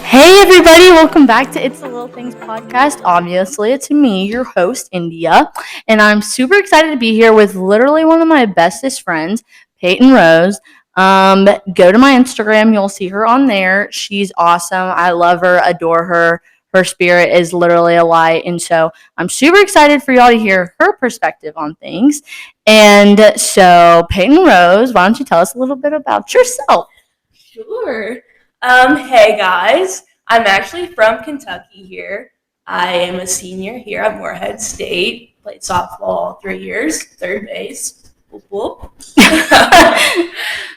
Hey everybody, welcome back to It's the Little Things podcast. Obviously, it's me, your host, Endya, and I'm super excited to be here with literally one of my bestest friends, Peyton Rose. Go to my Instagram, you'll see her on there. She's awesome. I love her, adore her. Her spirit is literally a light, and so I'm super excited for y'all to hear her perspective on things. And so, Peyton Rose, why don't you tell us a little bit about yourself? Sure. Hey guys, I'm actually from Kentucky here. I am a senior here at Morehead State. Played softball 3 years, third base. Whoop, whoop.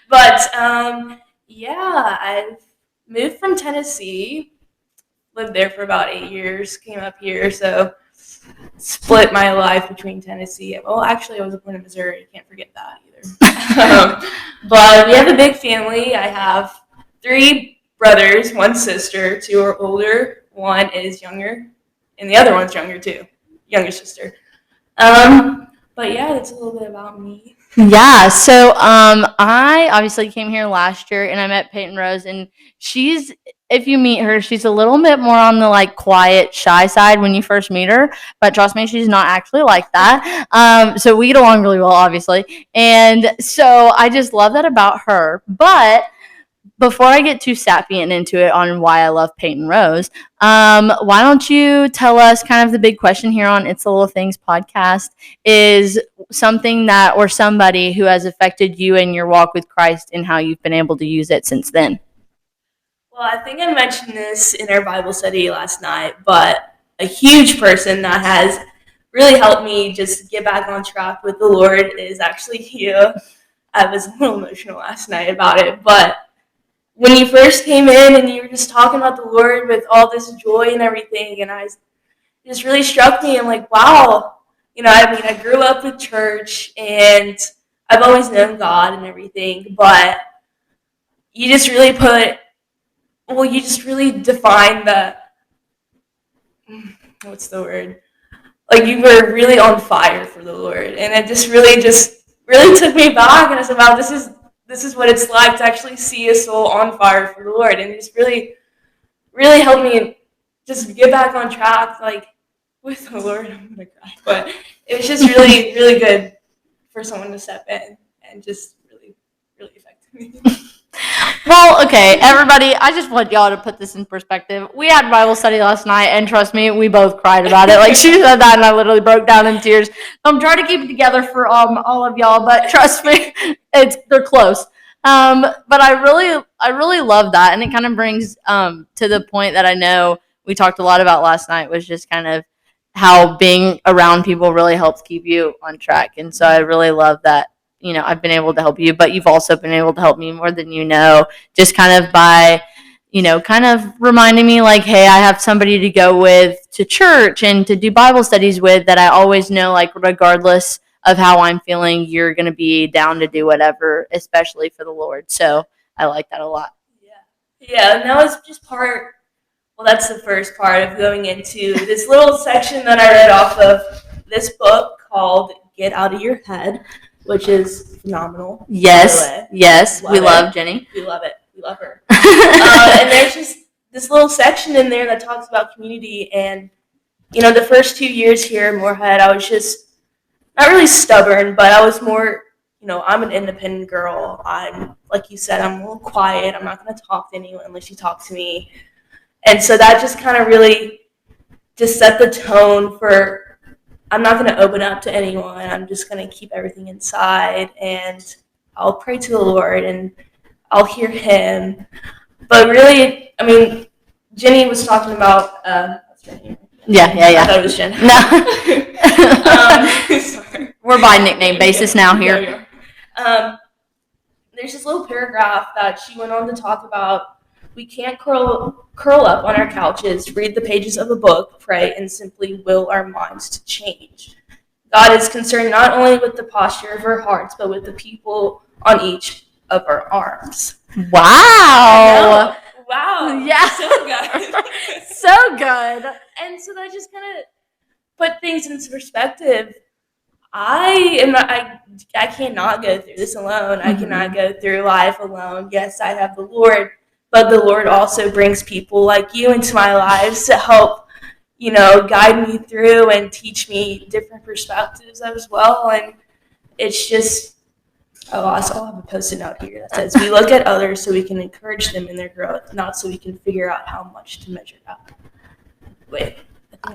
But yeah, I've moved from Tennessee. Lived there for about 8 years. Came up here, so split my life between Tennessee. Well, actually, I was born in Missouri. Can't forget that either. But we have a big family. I have 3 brothers, 1 sister. 2 are older, 1 is younger, and the other one's younger too. Younger sister. But yeah, that's a little bit about me. Yeah, so I obviously came here last year and I met Peyton Rose, and she's, if you meet her, she's a little bit more on the like quiet, shy side when you first meet her, but trust me, she's not actually like that. So we get along really well, obviously, and so I just love that about her. But before I get too sappy and into it on why I love Peyton Rose, why don't you tell us kind of the big question here on It's the Little Things podcast is something that or somebody who has affected you in your walk with Christ and how you've been able to use it since then. Well, I think I mentioned this in our Bible study last night, but a huge person that has really helped me just get back on track with the Lord is actually you. I was a little emotional last night about it, but when you first came in and you were just talking about the Lord with all this joy and everything, and I just really struck me. I'm like, wow, I grew up with church and I've always known God and everything, but you just really you just really defined what's the word? Like you were really on fire for the Lord, and it just really took me back, and I said, wow, this is what it's like to actually see a soul on fire for the Lord, and it just really helped me just get back on track, like with the Lord. I'm gonna cry, but it was just really, really good for someone to step in and just really, really affect me. Well, okay, everybody, I just want y'all to put this in perspective. We had Bible study last night, and trust me, we both cried about it. Like, she said that, and I literally broke down in tears. I'm trying to keep it together for all of y'all, but trust me, they're close. But I really love that, and it kind of brings to the point that I know we talked a lot about last night was just kind of how being around people really helps keep you on track, and so I really love that I've been able to help you, but you've also been able to help me more than just kind of by, kind of reminding me like, hey, I have somebody to go with to church and to do Bible studies with that I always know, like, regardless of how I'm feeling, you're going to be down to do whatever, especially for the Lord. So I like that a lot. Yeah. Yeah, and that was just that's the first part of going into this little section that I read off of this book called Get Out of Your Head, which is phenomenal. Yes, we love Jenny. We love it. We love her. And there's just this little section in there that talks about community. And, the first 2 years here in Morehead, I was just not really stubborn, but I was more, I'm an independent girl. I'm, like you said, I'm a little quiet. I'm not going to talk to anyone unless you talk to me. And so that just kind of really just set the tone for I'm not going to open up to anyone. I'm just going to keep everything inside, and I'll pray to the Lord, and I'll hear Him. But really, Jenny was talking about. That's Jenny. Yeah. I thought it was Jen. No. Sorry. We're by nickname basis now here. There's this little paragraph that she went on to talk about. We can't curl up on our couches, read the pages of a book, pray, and simply will our minds to change. God is concerned not only with the posture of our hearts, but with the people on each of our arms. Wow. Wow. Yeah. So good. So good. And so that just kind of put things into perspective. I cannot go through this alone. I cannot go through life alone. Yes, I have the Lord, but the Lord also brings people like you into my lives to help, guide me through and teach me different perspectives as well. And it's just, also I'll have a post-it note here that says, we look at others so we can encourage them in their growth, not so we can figure out how much to measure up with.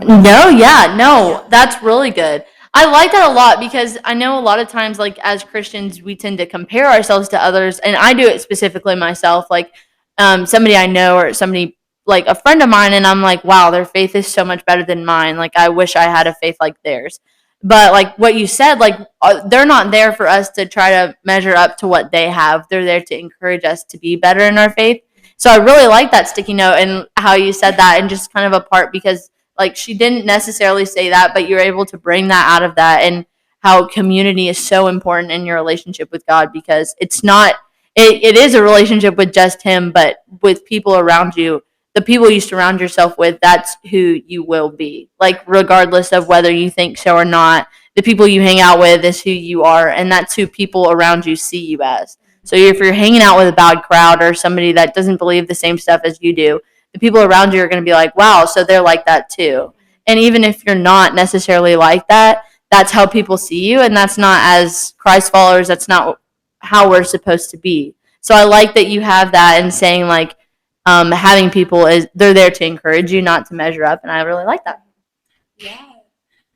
No, that's really good. I like that a lot because I know a lot of times, like as Christians, we tend to compare ourselves to others, and I do it specifically myself. Like, somebody I know or somebody like a friend of mine, and I'm like, wow, their faith is so much better than mine. Like, I wish I had a faith like theirs. But like what you said, like they're not there for us to try to measure up to what they have. They're there to encourage us to be better in our faith. So I really like that sticky note and how you said that, and just kind of a part because like she didn't necessarily say that, but you're able to bring that out of that, and how community is so important in your relationship with God, because it's not it is a relationship with just him, but with people around you, the people you surround yourself with, that's who you will be. Like regardless of whether you think so or not, the people you hang out with is who you are, and that's who people around you see you as. So if you're hanging out with a bad crowd or somebody that doesn't believe the same stuff as you do, the people around you are going to be like, wow, so they're like that too. And even if you're not necessarily like that, that's how people see you. And that's not, as Christ followers, that's not how we're supposed to be. So I like that you have that, and saying like, having people is, they're there to encourage you, not to measure up. And I really like that. Yeah.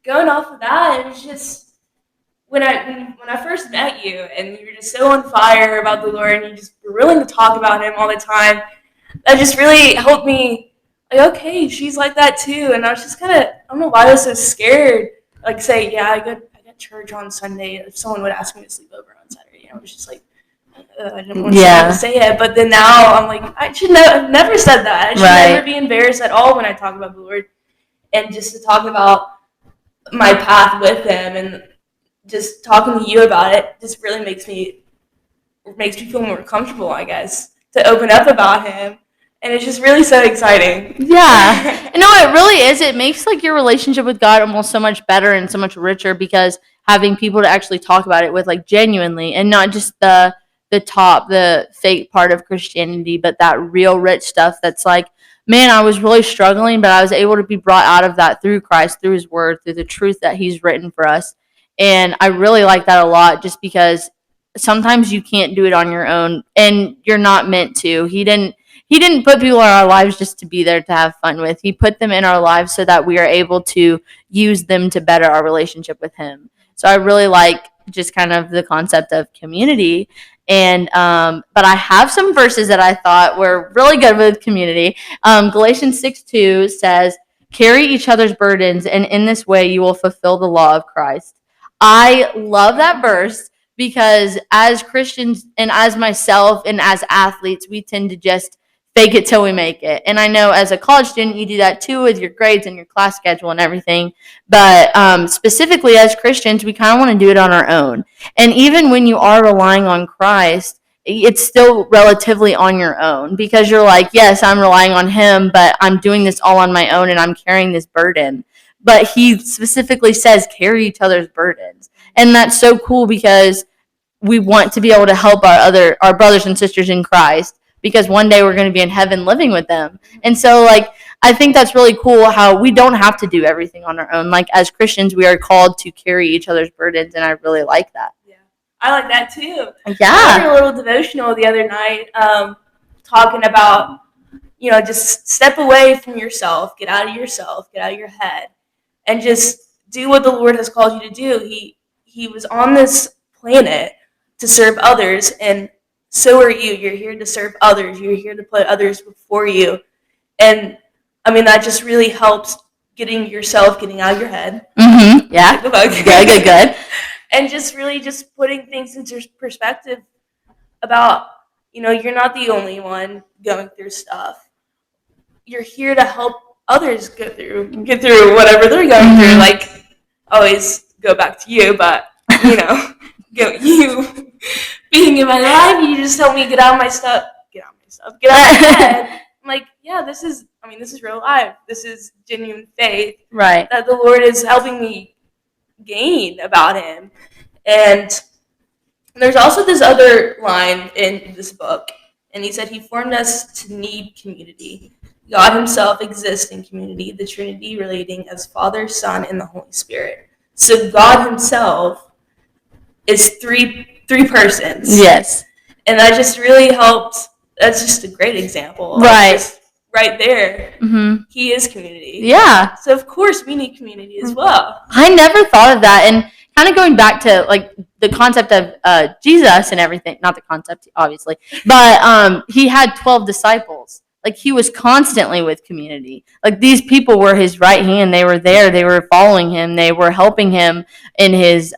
Going off of that, it was just when I first met you, and you were just so on fire about the Lord, and you just were willing to talk about him all the time. That just really helped me, like, okay, she's like that too. And I was just kind of, I don't know why I was so scared, like say, yeah, I got church on Sunday. If someone would ask me to sleep over on Saturday, I was just like, I didn't want to say it. But then now I'm like, I've never said that. I should never be embarrassed at all when I talk about the Lord. And just to talk about my path with him, and just talking to you about it, just really makes me feel more comfortable, I guess, to open up about him. And it's just really so exciting. Yeah. No, it really is. It makes like your relationship with God almost so much better and so much richer, because having people to actually talk about it with, like genuinely, and not just the fake part of Christianity, but that real rich stuff that's like, man, I was really struggling, but I was able to be brought out of that through Christ, through his word, through the truth that he's written for us. And I really like that a lot, just because sometimes you can't do it on your own, and you're not meant to. He didn't put people in our lives just to be there to have fun with. He put them in our lives so that we are able to use them to better our relationship with him. So I really like just kind of the concept of community. And but I have some verses that I thought were really good with community. Galatians 6:2 says, "Carry each other's burdens, and in this way you will fulfill the law of Christ." I love that verse, because as Christians and as myself and as athletes, we tend to just fake it till we make it. And I know as a college student, you do that too with your grades and your class schedule and everything. But specifically as Christians, we kind of want to do it on our own. And even when you are relying on Christ, it's still relatively on your own, because you're like, yes, I'm relying on him, but I'm doing this all on my own, and I'm carrying this burden. But he specifically says, carry each other's burdens. And that's so cool, because we want to be able to help our brothers and sisters in Christ, because one day we're going to be in heaven living with them. And so, like, I think that's really cool how we don't have to do everything on our own. Like, as Christians, we are called to carry each other's burdens, and I really like that. Yeah, I like that too. Yeah. I read a little devotional the other night, talking about, just step away from yourself, get out of your head, and just do what the Lord has called you to do. He was on this planet to serve others, and so are you. You're here to serve others. You're here to put others before you. And I mean, that just really helps getting out of your head. Mm-hmm. Yeah. Good. And just really just putting things into perspective about, you're not the only one going through stuff. You're here to help others get through whatever they're going through. Like, always go back to you, but, you being in my life, you just help me get out of my head. I'm like, yeah, this is real life. This is genuine faith. Right. That the Lord is helping me gain about him. And there's also this other line in this book, And he said he formed us to need community. God himself exists in community, the Trinity relating as Father, Son, and the Holy Spirit. So God himself is three persons. Yes. And that just really helped. That's just a great example. Right. Just right there. Mm-hmm. He is community. Yeah. So of course we need community as well. I never thought of that. And kind of going back to like the concept of Jesus and everything, not the concept obviously, but he had 12 disciples. Like he was constantly with community. Like these people were his right hand. They were there. They were following him. They were helping him in his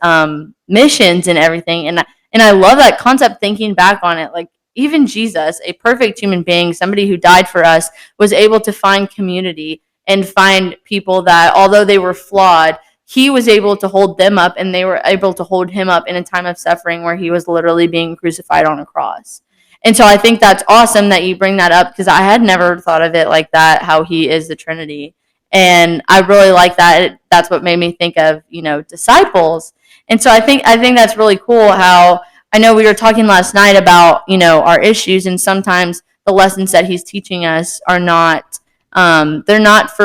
missions and everything. And I love that concept thinking back on it. Like even Jesus, a perfect human being, somebody who died for us, was able to find community and find people that, although they were flawed, he was able to hold them up, and they were able to hold him up in a time of suffering where he was literally being crucified on a cross. And so I think that's awesome that you bring that up, because I had never thought of it like that, how he is the Trinity. And I really like that. That's what made me think of, disciples. And so I think that's really cool how I know we were talking last night about, our issues, and sometimes the lessons that he's teaching us are not, they're not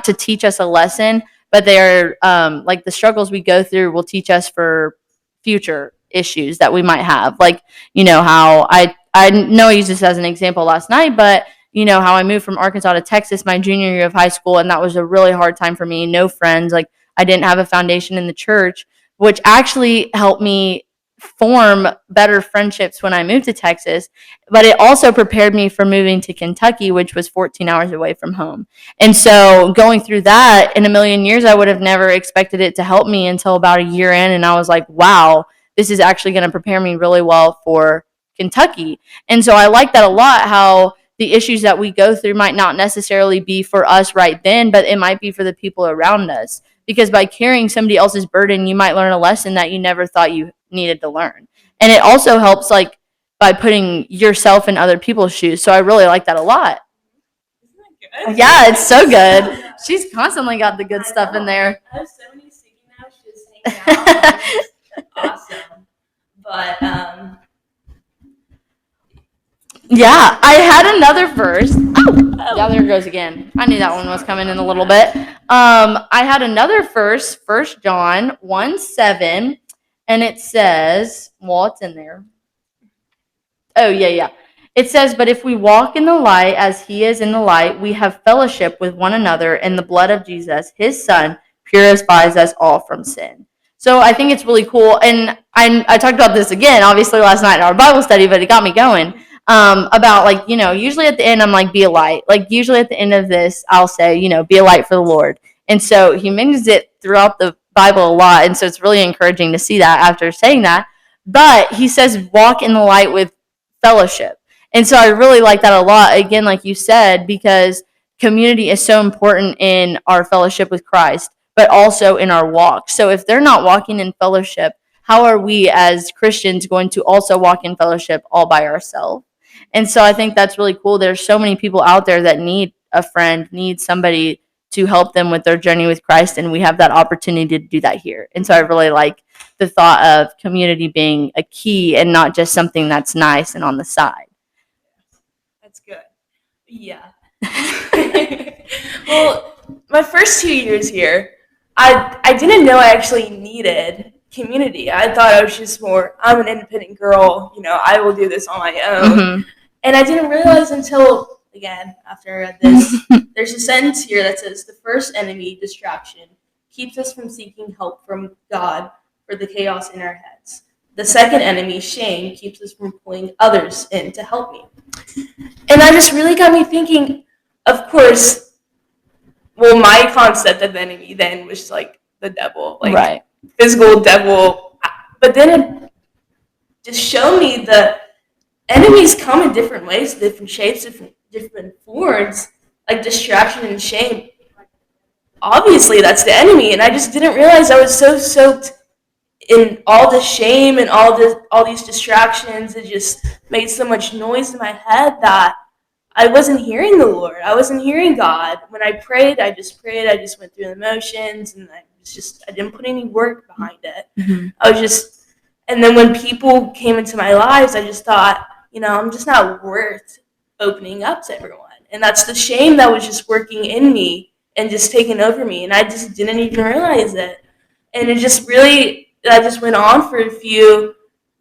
to teach us a lesson, but they're like the struggles we go through will teach us for future issues that we might have. Like, how I know I used this as an example last night, but how I moved from Arkansas to Texas my junior year of high school, and that was a really hard time for me. No friends. Like I didn't have a foundation in the church, which actually helped me form better friendships when I moved to Texas, but it also prepared me for moving to Kentucky, which was 14 hours away from home. And so going through that, in a million years, I would have never expected it to help me until about a year in. And I was like, wow, this is actually going to prepare me really well for Kentucky. And so I like that a lot, how the issues that we go through might not necessarily be for us right then, but it might be for the people around us. Because by carrying somebody else's burden, you might learn a lesson that you never thought you needed to learn. And it also helps like by putting yourself in other people's shoes. So I really like that a lot. Isn't that good? Yeah, it's so good. She's constantly got the good stuff in there. I have so many sticky notes just hanging out. It's awesome. But yeah, I had another verse. Oh, yeah, there it goes again. I knew that one was coming in a little bit. I had another verse, 1 John 1:7, and it says, well, it's in there. Oh, yeah. It says, but if we walk in the light as he is in the light, we have fellowship with one another, and the blood of Jesus, his son, purifies us all from sin. So I think it's really cool. And I talked about this again, obviously, last night in our Bible study, but it got me going. About like, usually at the end, I'm like, be a light. Like usually at the end of this, I'll say, be a light for the Lord. And so he mentions it throughout the Bible a lot. And so it's really encouraging to see that after saying that. But he says, walk in the light with fellowship. And so I really like that a lot. Again, like you said, because community is so important in our fellowship with Christ, but also in our walk. So if they're not walking in fellowship, how are we as Christians going to also walk in fellowship all by ourselves? And so I think that's really cool. There's so many people out there that need a friend, need somebody to help them with their journey with Christ, and we have that opportunity to do that here. And so I really like the thought of community being a key and not just something that's nice and on the side. That's good. Yeah. Well, my first 2 years here, I didn't know I actually needed community. I thought I was just more, I'm an independent girl, I will do this on my own. Mm-hmm. And I didn't realize until, again, after I read this, there's a sentence here that says, the first enemy, distraction, keeps us from seeking help from God for the chaos in our heads. The second enemy, shame, keeps us from pulling others in to help me. And that just really got me thinking, of course, well, my concept of enemy then was like the devil, like right. Physical devil. But then it just showed me the enemies come in different ways, different shapes, different forms, like distraction and shame. Obviously, that's the enemy, and I just didn't realize I was so soaked in all the shame and all these distractions. It just made so much noise in my head that I wasn't hearing the Lord. I wasn't hearing God. When I prayed. I just went through the motions, and I didn't put any work behind it. Mm-hmm. And then when people came into my lives, I just thought, I'm just not worth opening up to everyone. And that's the shame that was just working in me and just taking over me. And I just didn't even realize it. And it just really, that just went on for a few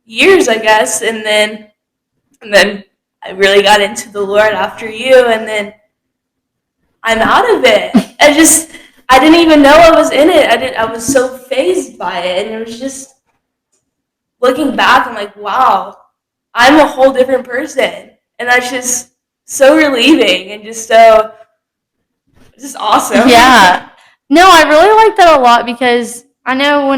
years, I guess. And then I really got into the Lord after you. And then I'm out of it. I didn't even know I was in it. I was so fazed by it. And it was just, looking back, I'm like, wow, I'm a whole different person. And that's just so relieving and just awesome. Yeah. No, I really like that a lot because I know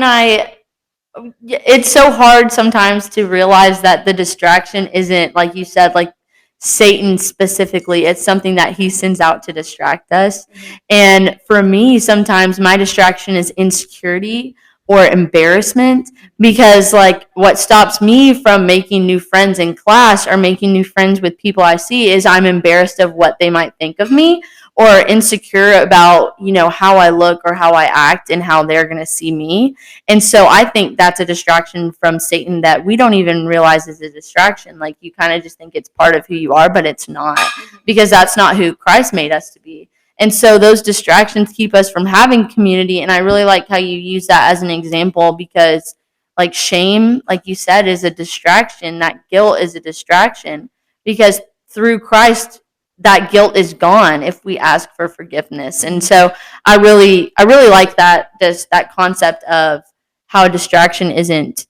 it's so hard sometimes to realize that the distraction isn't, like you said, like Satan specifically. It's something that he sends out to distract us. And for me, sometimes my distraction is insecurity or embarrassment because, like, what stops me from making new friends in class or making new friends with people I see is I'm embarrassed of what they might think of me or insecure about, how I look or how I act and how they're going to see me. And so I think that's a distraction from Satan that we don't even realize is a distraction. Like, you kind of just think it's part of who you are, but it's not, because that's not who Christ made us to be. And so those distractions keep us from having community. And I really like how you use that as an example because, like, shame, like you said, is a distraction. That guilt is a distraction because through Christ, that guilt is gone if we ask for forgiveness. And so I really like that concept of how a distraction isn't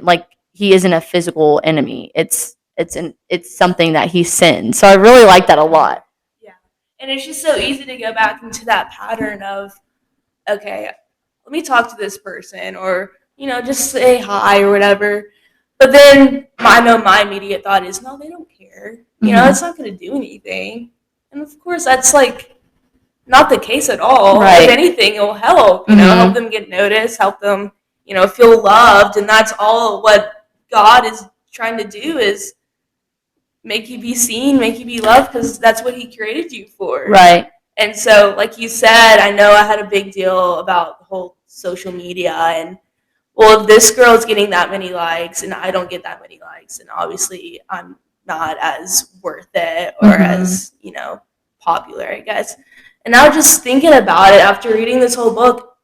like he isn't a physical enemy. It's something that he sends. So I really like that a lot. Yeah. And it's just so easy to go back into that pattern of, okay, let me talk to this person or, just say hi or whatever. But then I know my immediate thought is, no, they don't care. It's not going to do anything. And of course, that's like not the case at all. Right. If anything, it will help. Help them get noticed, help them, feel loved, and that's all what God is trying to do is make you be seen, make you be loved, because that's what He created you for. Right. And so, like you said, I know I had a big deal about the whole social media and, well, if this girl is getting that many likes and I don't get that many likes, and obviously I'm not as worth it or as, popular, I guess. And now just thinking about it after reading this whole book,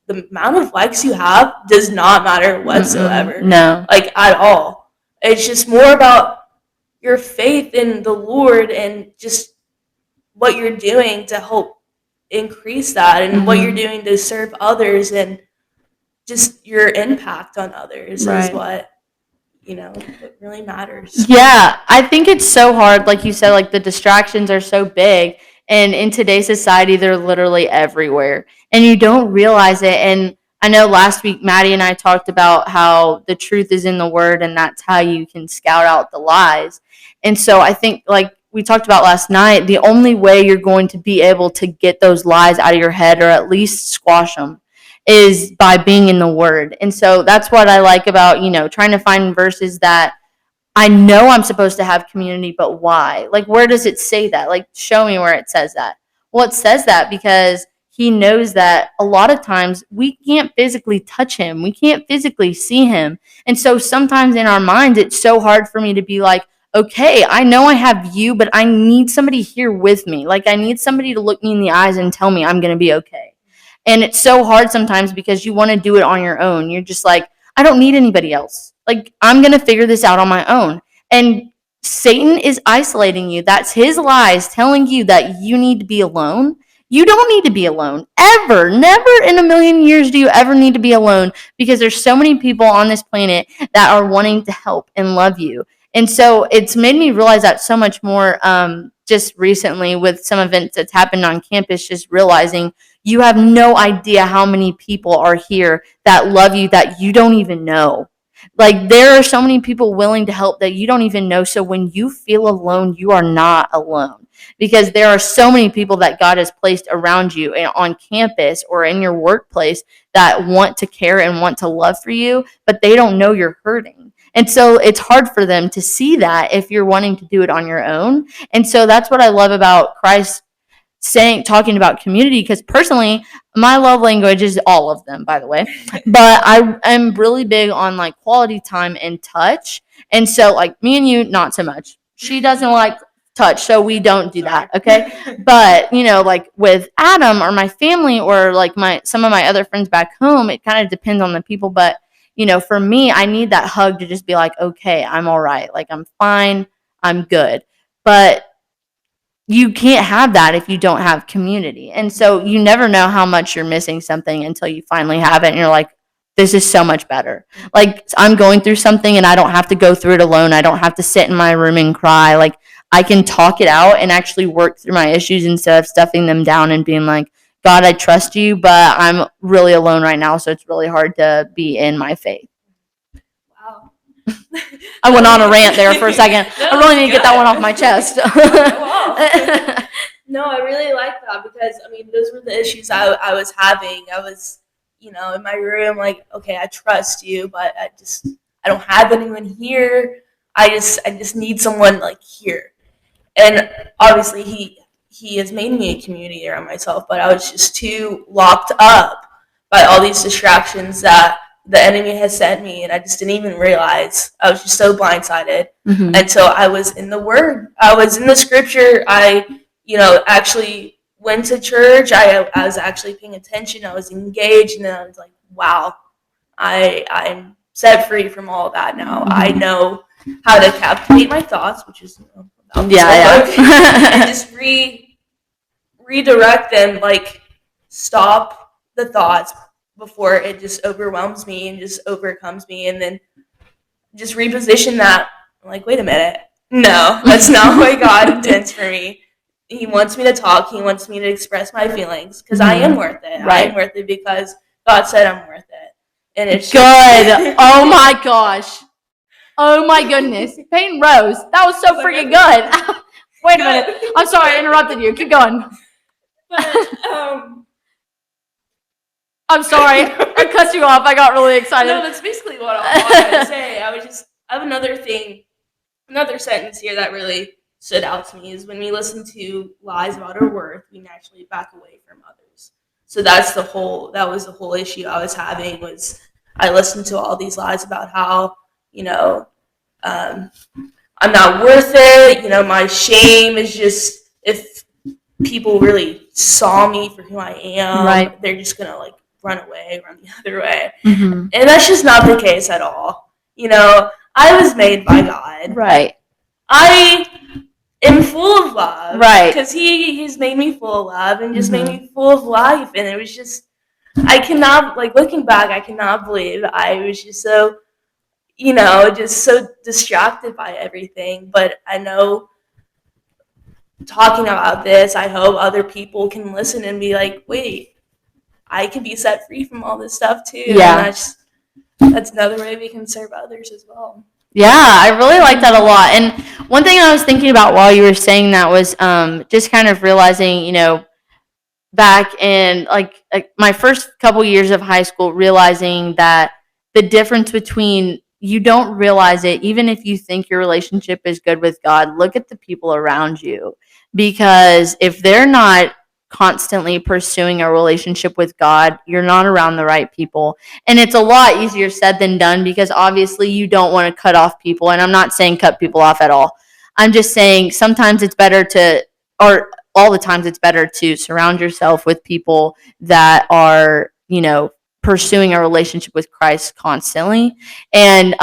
the amount of likes you have does not matter whatsoever. No. Like, at all. It's just more about your faith in the Lord and just what you're doing to help increase that and what you're doing to serve others and just your impact on others is what really matters. Yeah, I think it's so hard, like you said, like the distractions are so big, and in today's society, they're literally everywhere, and you don't realize it. And I know last week, Maddie and I talked about how the truth is in the Word, and that's how you can scout out the lies. And so I think, like we talked about last night, the only way you're going to be able to get those lies out of your head, or at least squash them, is by being in the Word. And so that's what I like about, trying to find verses that I know I'm supposed to have community, but why? Like, where does it say that? Like, show me where it says that. Well, it says that because he knows that a lot of times we can't physically touch him. We can't physically see him. And so sometimes in our minds, it's so hard for me to be like, okay, I know I have you, but I need somebody here with me. Like, I need somebody to look me in the eyes and tell me I'm going to be okay. And it's so hard sometimes because you want to do it on your own. You're just like, I don't need anybody else. Like, I'm going to figure this out on my own. And Satan is isolating you. That's his lies telling you that you need to be alone. You don't need to be alone. Ever. Never in a million years do you ever need to be alone because there's so many people on this planet that are wanting to help and love you. And so it's made me realize that so much more just recently with some events that's happened on campus, just realizing you have no idea how many people are here that love you that you don't even know. Like, there are so many people willing to help that you don't even know. So when you feel alone, you are not alone because there are so many people that God has placed around you on campus or in your workplace that want to care and want to love for you, but they don't know you're hurting. And so it's hard for them to see that if you're wanting to do it on your own. And so that's what I love about Christ talking about community, because personally, my love language is all of them, by the way. But I am really big on like quality time and touch. And so like me and you, not so much. She doesn't like touch, so we don't do that, okay? But like with Adam or my family or like some of my other friends back home, it kind of depends on the people. But for me, I need that hug to just be like, okay, I'm all right, like I'm fine, I'm good. But you can't have that if you don't have community. And so you never know how much you're missing something until you finally have it and you're like, this is so much better. Like I'm going through something and I don't have to go through it alone. I don't have to sit in my room and cry. Like I can talk it out and actually work through my issues instead of stuffing them down and being like, God, I trust you, but I'm really alone right now, so it's really hard to be in my faith. Wow. I went on a rant there for a second. I really need to get that one off my chest. No, I really like that because, those were the issues I was having. I was, in my room, like, okay, I trust you, but I don't have anyone here. I just need someone, like, here. And obviously he has made me a community around myself, but I was just too locked up by all these distractions that the enemy has sent me, and I just didn't even realize. I was just so blindsided. Mm-hmm. And so I was in the Word. I was in the Scripture. I, actually went to church. I was actually paying attention. I was engaged, and then I was like, wow, I'm set free from all of that now. Mm-hmm. I know how to captivate my thoughts, which is and just redirect them, like stop the thoughts before it just overwhelms me and just overcomes me, and then just reposition that. I'm like, wait a minute, no, that's not what God intends for me. He wants me to talk. He wants me to express my feelings because I am worth it. Right. I am worth it because God said I'm worth it, and it's good. Oh my gosh. Oh my goodness. Peyton Rose. That was so freaking good. Wait a minute. I'm sorry I interrupted you. Keep going. But, I'm sorry. I cut you off. I got really excited. No, that's basically what I wanted to say. I have another sentence here that really stood out to me is when we listen to lies about our worth, we naturally back away from others. So that was the whole issue I was having was I listened to all these lies about how, I'm not worth it. My shame is just, if people really saw me for who I am, right, they're just going to run the other way. Mm-hmm. And that's just not the case at all. I was made by God. Right. I am full of love. Right. Because he's made me full of love and just made me full of life. And it was just, I cannot, looking back, I cannot believe I was just so, just so distracted by everything. But I know talking about this, I hope other people can listen and be like, wait, I can be set free from all this stuff too. Yeah. And that's another way we can serve others as well. Yeah, I really like that a lot. And one thing I was thinking about while you were saying that was just kind of realizing, back in like my first couple years of high school, realizing that the difference between, you don't realize it, even if you think your relationship is good with God, look at the people around you. Because if they're not constantly pursuing a relationship with God, you're not around the right people. And it's a lot easier said than done because obviously you don't want to cut off people. And I'm not saying cut people off at all. I'm just saying sometimes it's better to, or all the times it's better to surround yourself with people that are, pursuing a relationship with Christ constantly. And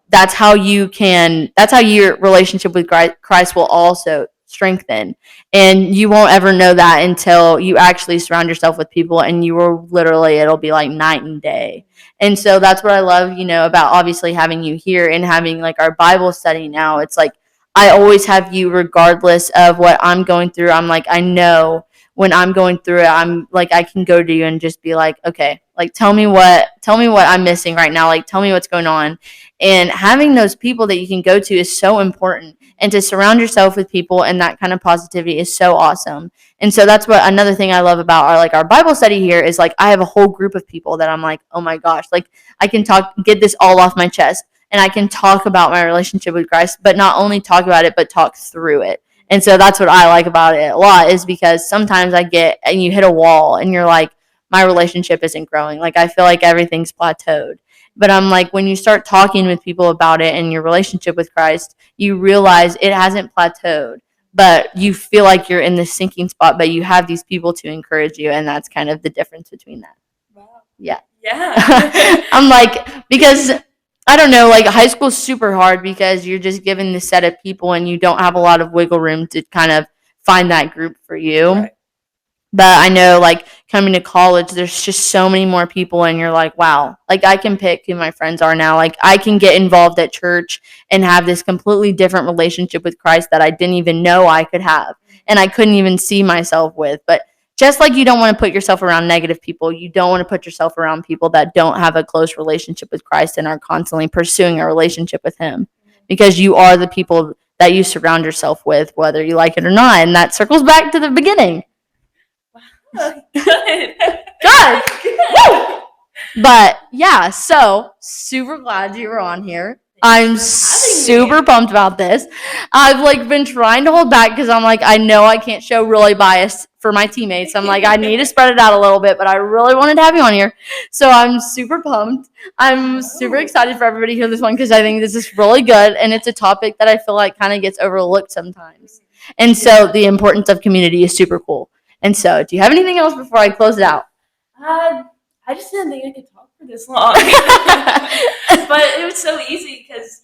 that's how your relationship with Christ will also strengthen. And you won't ever know that until you actually surround yourself with people and it'll be like night and day. And so that's what I love, about obviously having you here and having our Bible study now. It's like I always have you regardless of what I'm going through. I'm like, I know when I'm going through it, I'm like, I can go to you and just be like, okay, tell me what I'm missing right now. Tell me what's going on. And having those people that you can go to is so important. And to surround yourself with people and that kind of positivity is so awesome. And so that's what another thing I love about our Bible study here is I have a whole group of people that I'm like, oh my gosh, I can get this all off my chest and I can talk about my relationship with Christ, but not only talk about it, but talk through it. And so that's what I like about it a lot, is because sometimes and you hit a wall and you're like, my relationship isn't growing. Like, I feel like everything's plateaued. But I'm like, when you start talking with people about it and your relationship with Christ, you realize it hasn't plateaued, but you feel like you're in this sinking spot, but you have these people to encourage you. And that's kind of the difference between that. Wow. Yeah. Yeah. I'm like, because I don't know, like high school is super hard because you're just given this set of people and you don't have a lot of wiggle room to kind of find that group for you. Right. But I know, like, coming to college, there's just so many more people, and you're like, wow, like, I can pick who my friends are now. Like, I can get involved at church and have this completely different relationship with Christ that I didn't even know I could have, and I couldn't even see myself with. But just like you don't want to put yourself around negative people, you don't want to put yourself around people that don't have a close relationship with Christ and are constantly pursuing a relationship with Him, because you are the people that you surround yourself with, whether you like it or not. And that circles back to the beginning. Good. Good. Woo! But yeah, so super glad you were on here. I'm super pumped about this. I've like been trying to hold back because I'm like, I know I can't show really bias for my teammates. I'm like, I need to spread it out a little bit, but I really wanted to have you on here. So I'm super pumped. I'm super excited for everybody to hear this one because I think this is really good, and it's a topic that I feel like kind of gets overlooked sometimes. And so the importance of community is super cool. And so, do you have anything else before I close it out? I just didn't think I could talk for this long. But it was so easy because,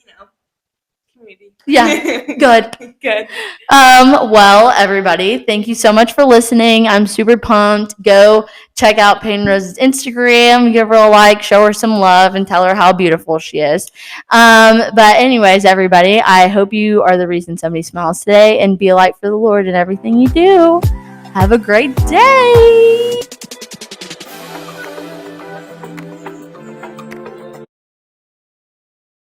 community. Yeah, good. Good. Well, everybody, thank you so much for listening. I'm super pumped. Go check out Peyton Rose's Instagram, give her a like, show her some love, and tell her how beautiful she is. But anyways, everybody, I hope you are the reason somebody smiles today, and be a light for the Lord in everything you do. Have a great day.